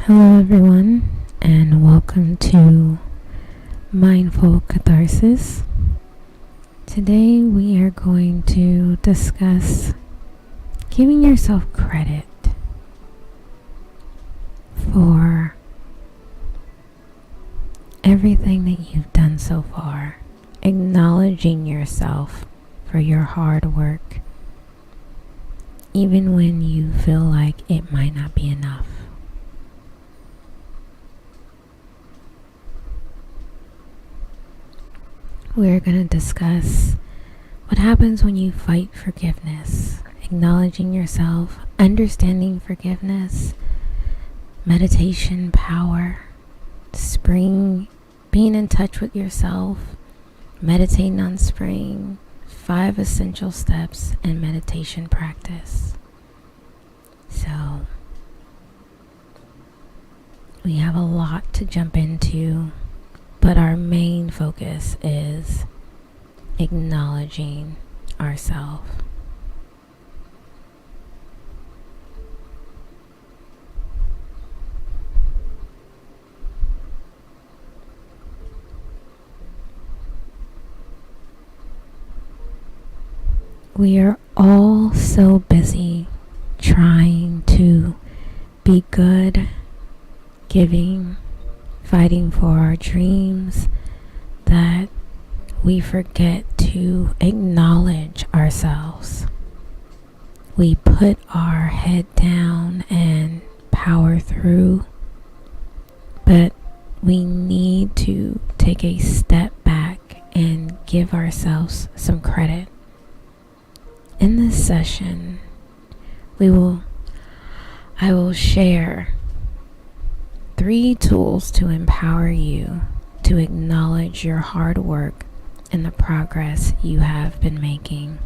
Hello, everyone, and welcome to Mindful Katharsis. Today, we are going to discuss giving yourself credit for everything that you've done so far, acknowledging yourself for your hard work, even when you feel like it might not be enough. We're going to discuss what happens when you fight forgiveness, acknowledging yourself, understanding forgiveness, meditation power, spring, being in touch with yourself, meditating on spring, 5 essential steps, and meditation practice. So, we have a lot to jump into. But our main focus is acknowledging ourselves. We are all so busy trying to be good, giving, fighting for our dreams, that we forget to acknowledge ourselves. We put our head down and power through, but we need to take a step back and give ourselves some credit. In this session, I will share 3 tools to empower you to acknowledge your hard work and the progress you have been making.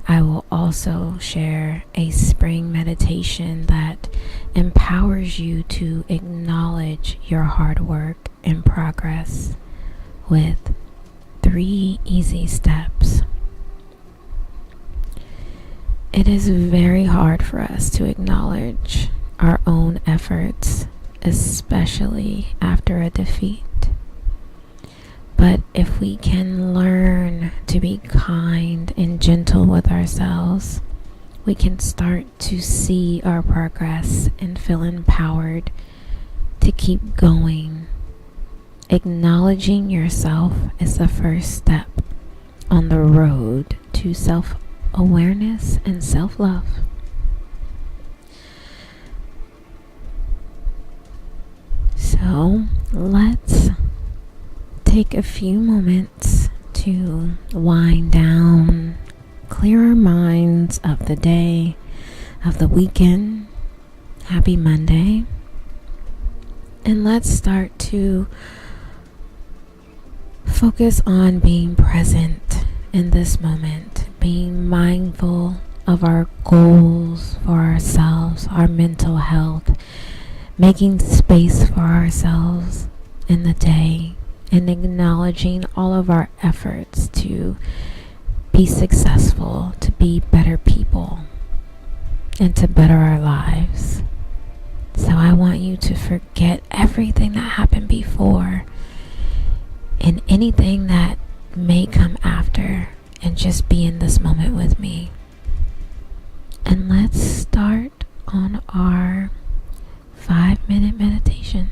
I will also share a spring meditation that empowers you to acknowledge your hard work and progress with 3 easy steps. It is very hard for us to acknowledge our own efforts, especially after a defeat. But if we can learn to be kind and gentle with ourselves, we can start to see our progress and feel empowered to keep going. Acknowledging yourself is the first step on the road to self-awareness and self-love. So let's take a few moments to wind down, clear our minds of the day, of the weekend. Happy Monday. And let's start to focus on being present in this moment, being mindful of our goals for ourselves, our mental health, making space for ourselves in the day, and acknowledging all of our efforts to be successful, to be better people, and to better our lives. So I want you to forget everything that happened before and anything that may come after, and just be in this moment with me. And let's start on our 5-minute meditation.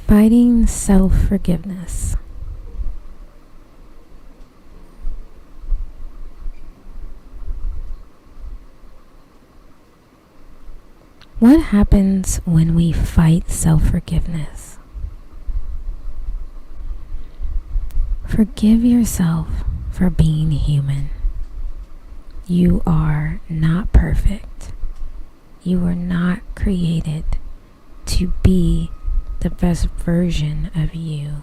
Fighting self-forgiveness. What happens when we fight self-forgiveness? Forgive yourself for being human. You are not perfect. You were not created to be the best version of you.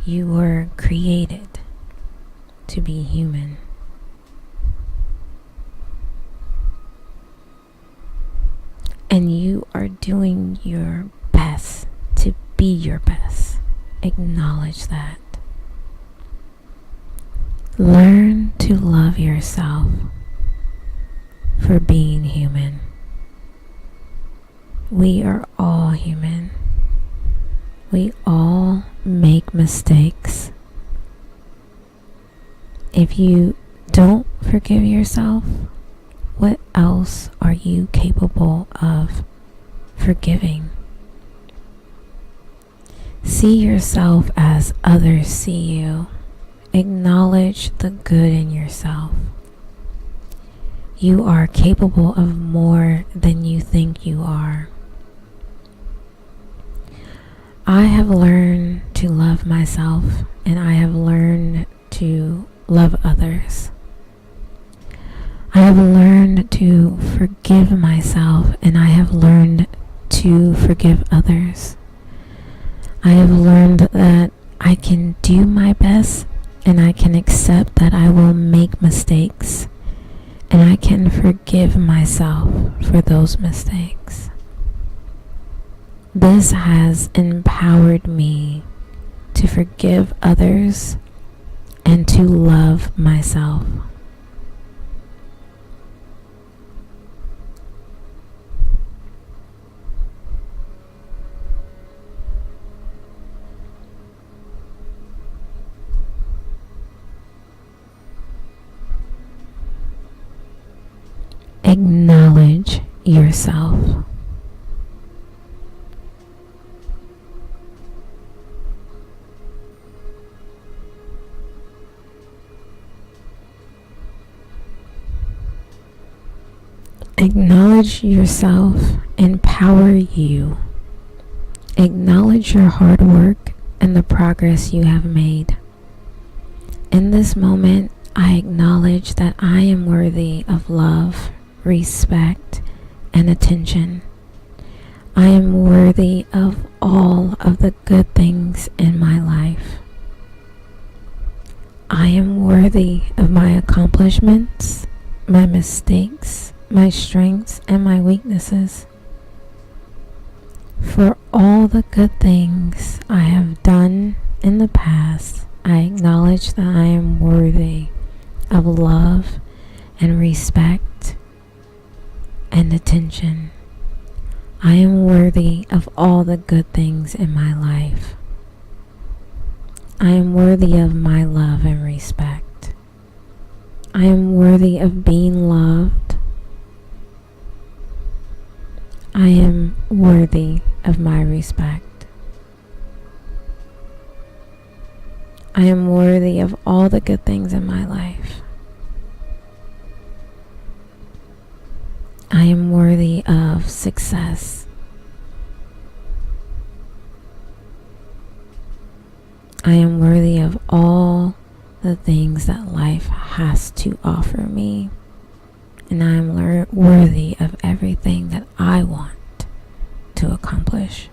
You were created to be human. And you are doing your best to be your best. Acknowledge that. Learn to love yourself for being human. We are all human. We all make mistakes. If you don't forgive yourself, what else are you capable of forgiving? See yourself as others see you. Acknowledge the good in yourself. You are capable of more than you think you are. I have learned to love myself, and I have learned to love others. I have learned to forgive myself, and I have learned to forgive others. I have learned that I can do my best, and I can accept that I will make mistakes, and I can forgive myself for those mistakes. This has empowered me to forgive others and to love myself. Acknowledge yourself. Acknowledge yourself. Empower you. Acknowledge your hard work and the progress you have made. In this moment, I acknowledge that I am worthy of love, respect, and attention. I am worthy of all of the good things in my life. I am worthy of my accomplishments, my mistakes, my strengths, and my weaknesses. For all the good things I have done in the past, I acknowledge that I am worthy of love and respect and attention. I am worthy of all the good things in my life. I am worthy of my love and respect. I am worthy of being loved. I am worthy of my respect. I am worthy of all the good things in my life. I am worthy of success. I am worthy of all the things that life has to offer me. And I am worthy of everything that I want to accomplish.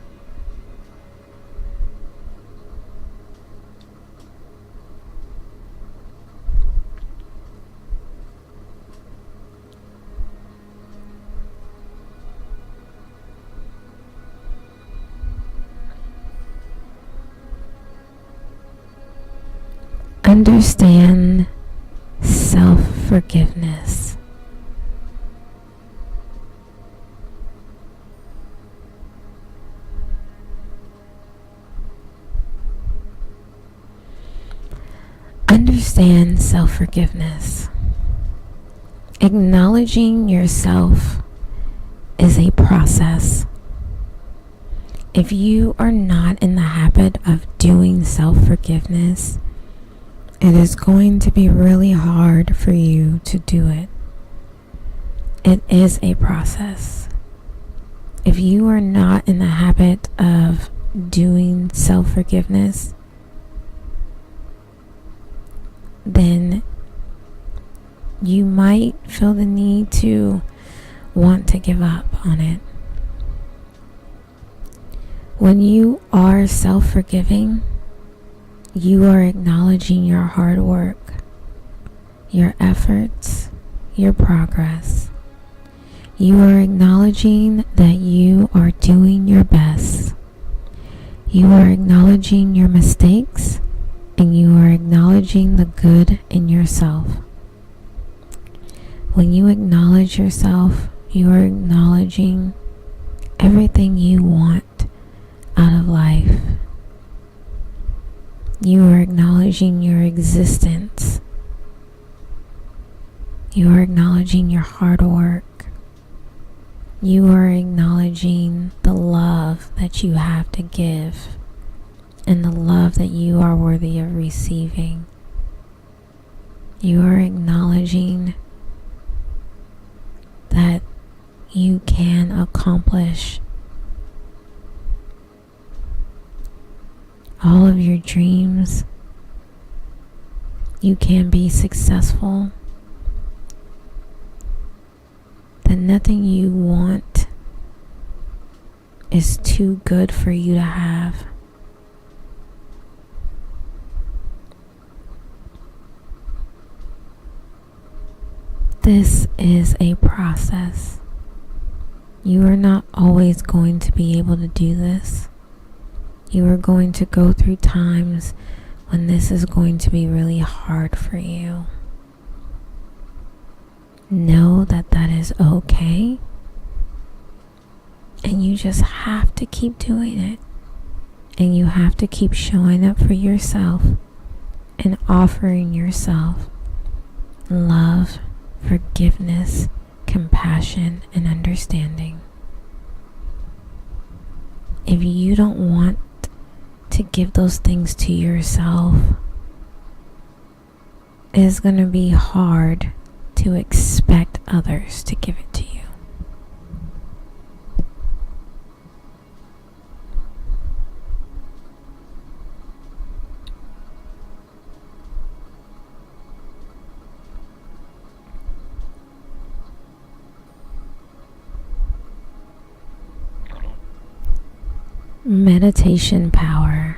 Understand self-forgiveness. Understand self-forgiveness. Acknowledging yourself is a process. If you are not in the habit of doing self-forgiveness, it is going to be really hard for you to do it. It is a process. If you are not in the habit of doing self-forgiveness, then you might feel the need to want to give up on it. When you are self-forgiving, you are acknowledging your hard work, your efforts, your progress. You are acknowledging that you are doing your best. You are acknowledging your mistakes, and you are acknowledging the good in yourself. When you acknowledge yourself, you are acknowledging everything you want out of life. You are acknowledging your existence. You are acknowledging your hard work. You are acknowledging the love that you have to give and the love that you are worthy of receiving. You are acknowledging that you can accomplish all of your dreams. You can be successful. That nothing you want is too good for you to have. This is a process. You are not always going to be able to do this. You are going to go through times when this is going to be really hard for you. Know that that is okay. And you just have to keep doing it. And you have to keep showing up for yourself and offering yourself love, forgiveness, compassion, and understanding. If you don't want to give those things to yourself, it is going to be hard to expect others to give it to you. Meditation power.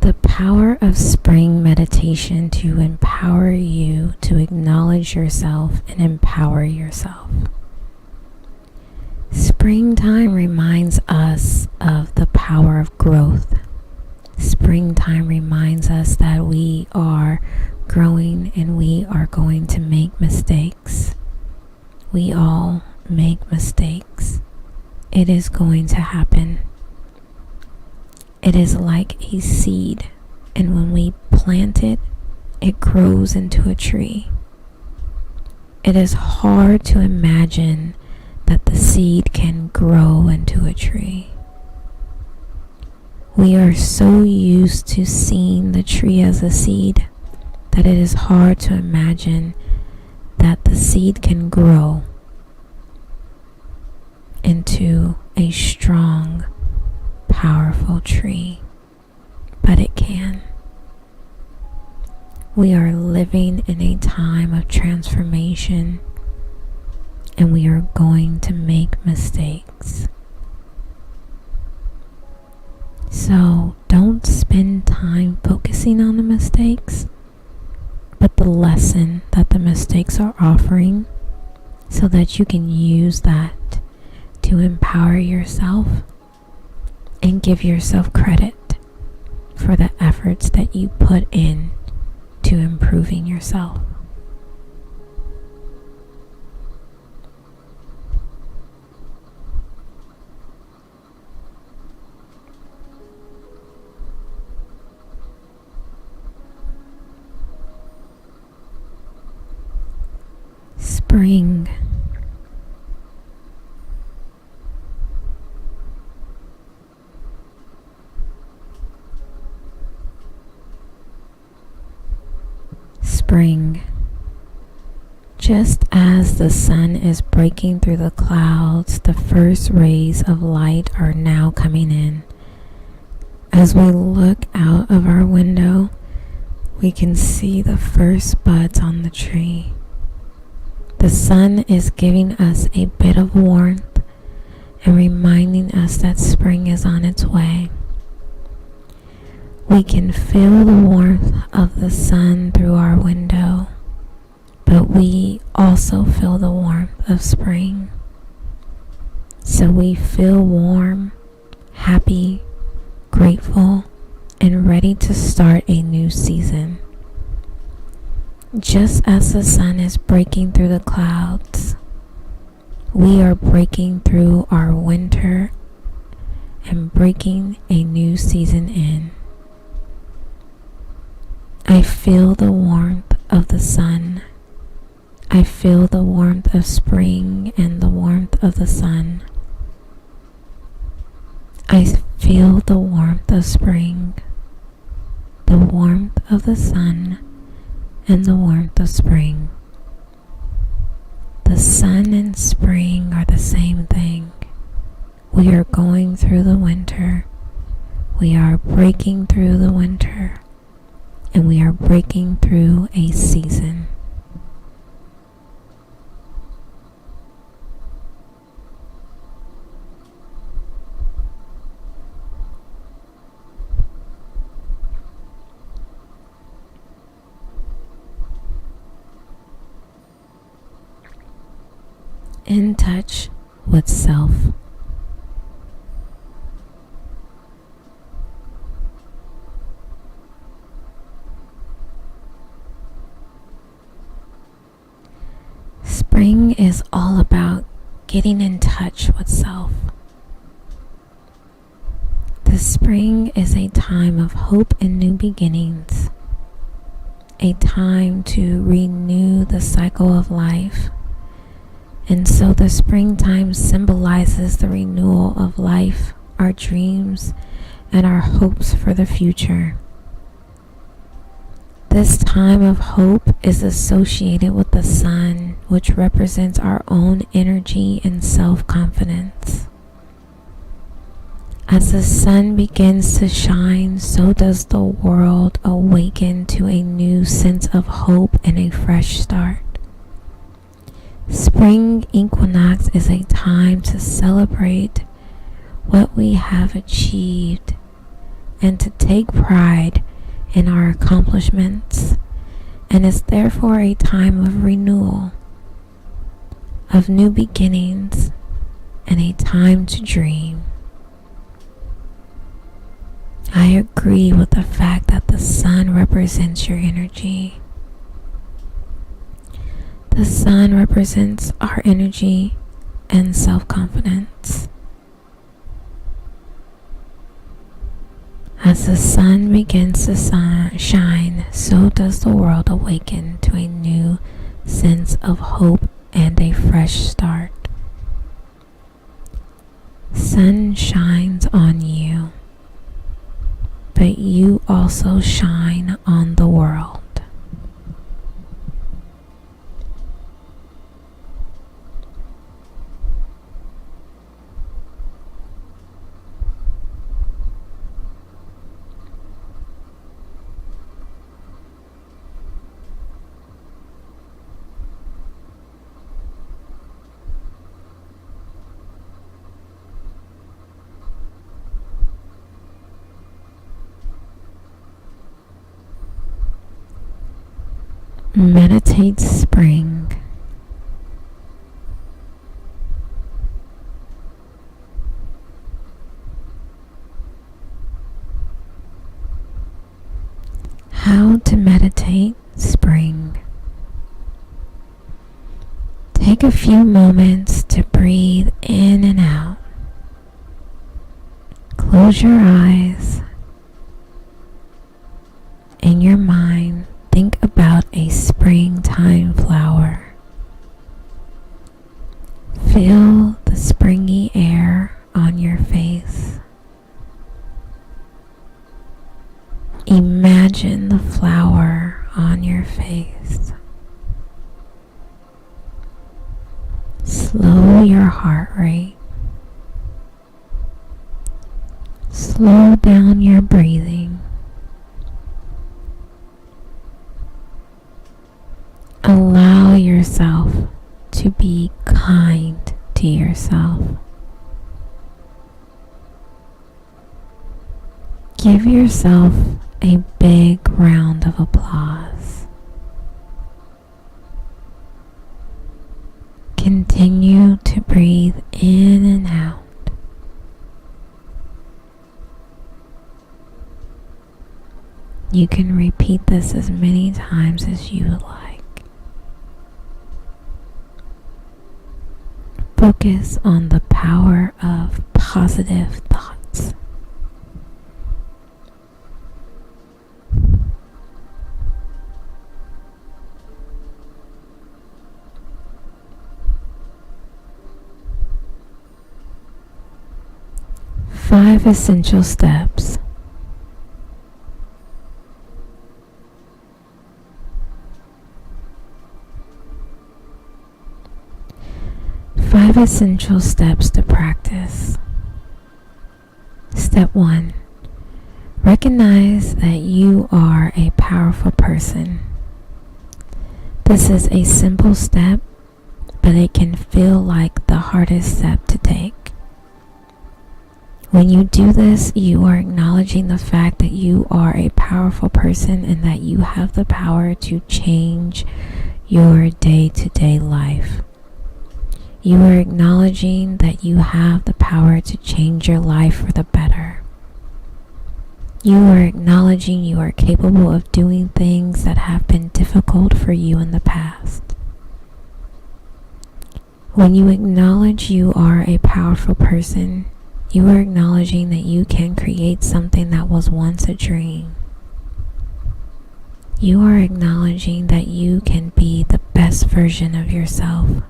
The power of spring meditation to empower you to acknowledge yourself and empower yourself. Springtime reminds us of the power of growth. Springtime reminds us that we are growing and we are going to make mistakes. We all make mistakes. It is going to happen. It is like a seed, and when we plant it, it grows into a tree. It is hard to imagine that the seed can grow into a tree. We are so used to seeing the tree as a seed that it is hard to imagine that the seed can grow into a strong, powerful tree. But it can. We are living in a time of transformation, and we are going to make mistakes. So don't spend time focusing on the mistakes, but the lesson that the mistakes are offering, so that you can use that to empower yourself and give yourself credit for the efforts that you put in to improving yourself. spring. Spring. Just as the sun is breaking through the clouds, the first rays of light are now coming in. As we look out of our window, we can see the first buds on the tree. The sun is giving us a bit of warmth and reminding us that spring is on its way. We can feel the warmth of the sun through our window, but we also feel the warmth of spring. So we feel warm, happy, grateful, and ready to start a new season. Just as the sun is breaking through the clouds, we are breaking through our winter and breaking a new season in. I feel the warmth of the sun. I feel the warmth of spring and the warmth of the sun. I feel the warmth of spring, the warmth of the sun, and the warmth of spring. The sun and spring are the same thing. We are going through the winter. We are breaking through the winter. And we are breaking through a season. In touch with self. Spring is all about getting in touch with self. The spring is a time of hope and new beginnings, a time to renew the cycle of life. And so the springtime symbolizes the renewal of life, our dreams, and our hopes for the future. This time of hope is associated with the sun, which represents our own energy and self-confidence. As the sun begins to shine, so does the world awaken to a new sense of hope and a fresh start. Spring equinox is a time to celebrate what we have achieved and to take pride in our accomplishments, and is therefore a time of renewal, of new beginnings, and a time to dream. I agree with the fact that the sun represents your energy. The sun represents our energy and self-confidence. As the sun begins to shine, so does the world awaken to a new sense of hope and a fresh start. Sun shines on you, but you also shine on the world. Meditate spring. How to meditate spring. Take a few moments to breathe in and out. Close your eyes. In your mind, think about a springtime flower. Feel the springy air on your face. Imagine the flower on your face. Slow your heart rate. Slow down your breathing. Allow yourself to be kind to yourself. Give yourself a big round of applause. Continue to breathe in and out. You can repeat this as many times as you would like. Focus on the power of positive thoughts. Five essential steps. Five essential steps to practice. Step 1. Recognize that you are a powerful person. This is a simple step, but it can feel like the hardest step to take. When you do this, you are acknowledging the fact that you are a powerful person and that you have the power to change your day-to-day life. You are acknowledging that you have the power to change your life for the better. You are acknowledging you are capable of doing things that have been difficult for you in the past. When you acknowledge you are a powerful person, you are acknowledging that you can create something that was once a dream. You are acknowledging that you can be the best version of yourself.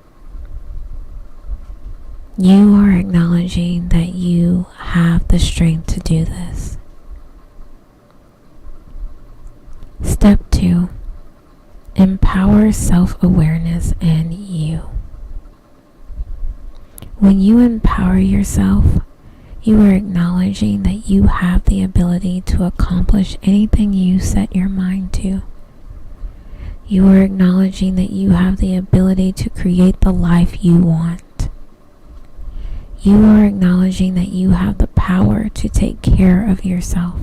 You are acknowledging that you have the strength to do this. Step 2. Empower self-awareness and you. When you empower yourself, you are acknowledging that you have the ability to accomplish anything you set your mind to. You are acknowledging that you have the ability to create the life you want. You are acknowledging that you have the power to take care of yourself.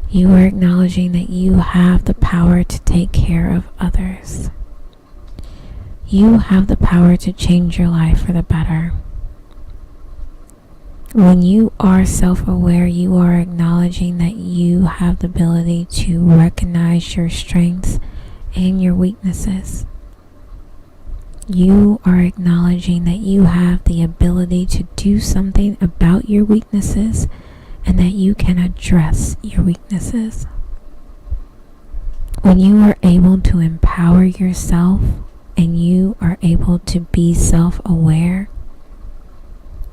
You are acknowledging that you have the power to take care of others. You have the power to change your life for the better. When you are self-aware, you are acknowledging that you have the ability to recognize your strengths and your weaknesses. You are acknowledging that you have the ability to do something about your weaknesses and that you can address your weaknesses. When you are able to empower yourself and you are able to be self-aware,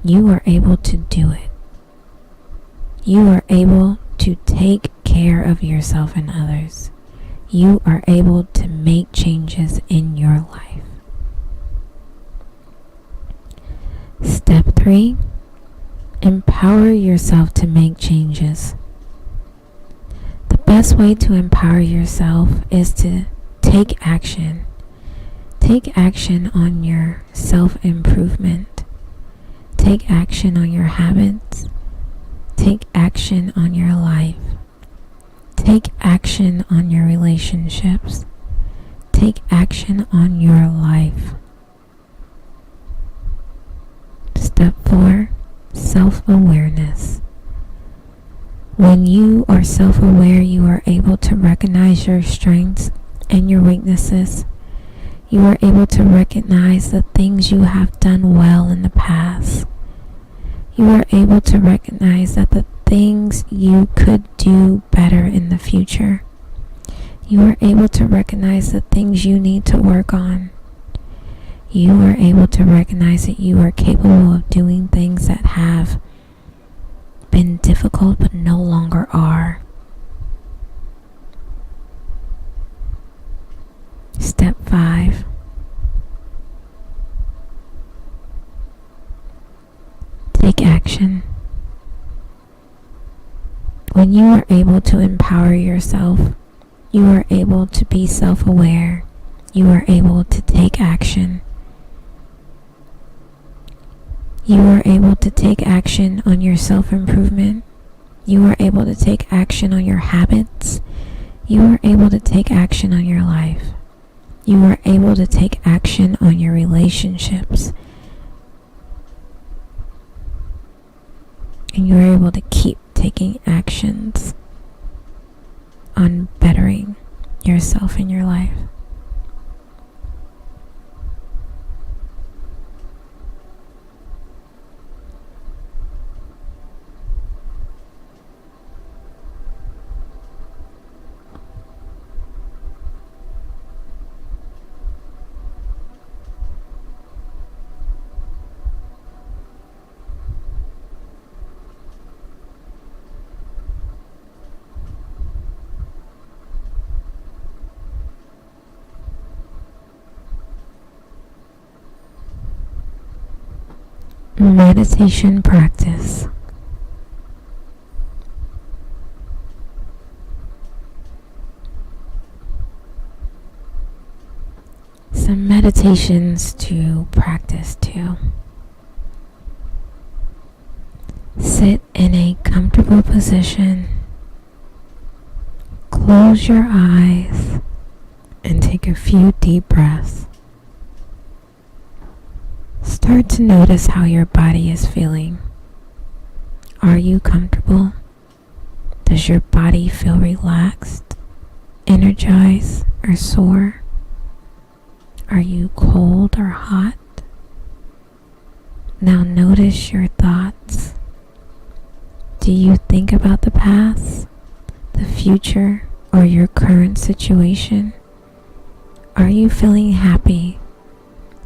you are able to do it. You are able to take care of yourself and others. You are able to make changes in your life. Step 3. Empower yourself to make changes. The best way to empower yourself is to take action. Take action on your self-improvement. Take action on your habits. Take action on your life. Take action on your relationships. Take action on your life. Step 4. Self-awareness. When you are self-aware, you are able to recognize your strengths and your weaknesses. You are able to recognize the things you have done well in the past. You are able to recognize that the things you could do better in the future. You are able to recognize the things you need to work on. You are able to recognize that you are capable of doing things that have been difficult but no longer are. Step 5. Take action. When you are able to empower yourself, you are able to be self-aware. You are able to take action. You are able to take action on your self-improvement. You are able to take action on your habits. You are able to take action on your life. You are able to take action on your relationships. And you are able to keep taking actions on bettering yourself in your life. Meditation practice. Some meditations to practice too. Sit in a comfortable position. Close your eyes and take a few deep breaths. Start to notice how your body is feeling. Are you comfortable? Does your body feel relaxed, energized, or sore? Are you cold or hot? Now notice your thoughts. Do you think about the past, the future, or your current situation? Are you feeling happy,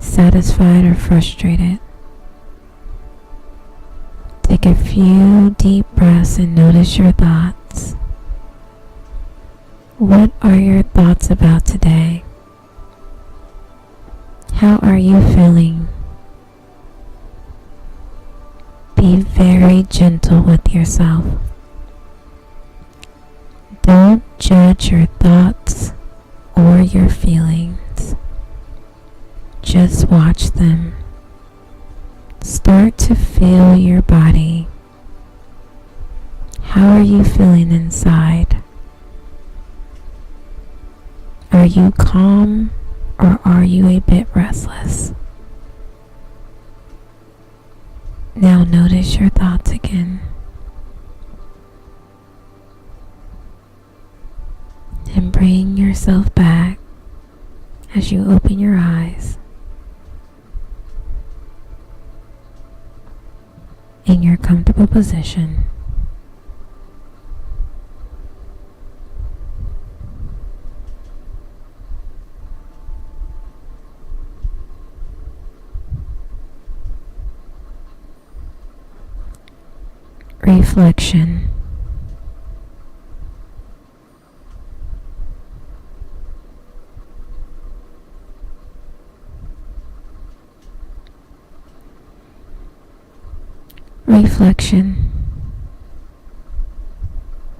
satisfied, or frustrated? Take a few deep breaths and notice your thoughts. What are your thoughts about today? How are you feeling? Be very gentle with yourself. Don't judge your thoughts or your feelings. Just watch them. Start to feel your body. How are you feeling inside? Are you calm or are you a bit restless? Now notice your thoughts again. And bring yourself back as you open your eyes. In your comfortable position. Reflection. Reflection.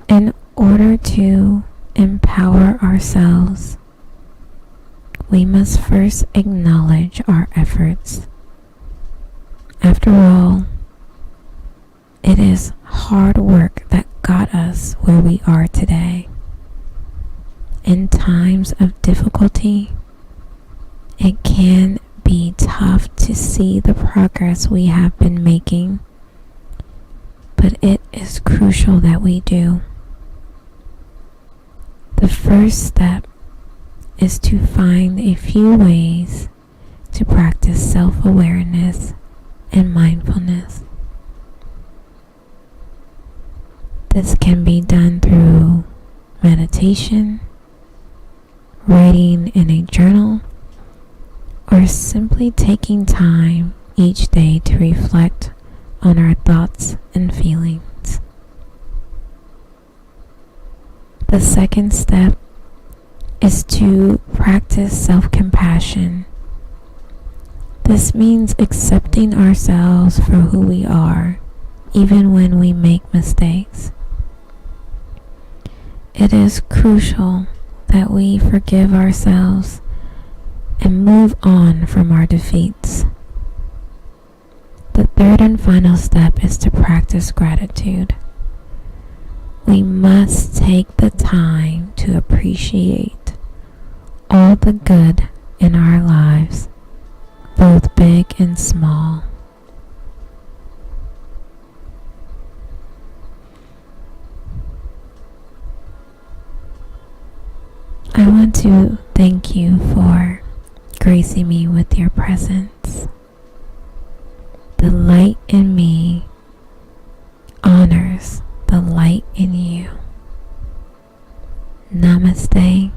In order to empower ourselves, we must first acknowledge our efforts. After all, it is hard work that got us where we are today. In times of difficulty, it can be tough to see the progress we have been making, but it is crucial that we do. The first step is to find a few ways to practice self-awareness and mindfulness. This can be done through meditation, writing in a journal, or simply taking time each day to reflect on our thoughts and feelings. The second step is to practice self-compassion. This means accepting ourselves for who we are, even when we make mistakes. It is crucial that we forgive ourselves and move on from our defeats. The third and final step is to practice gratitude. We must take the time to appreciate all the good in our lives, both big and small. I want to thank you for gracing me with your presence. The light in me honors the light in you. Namaste.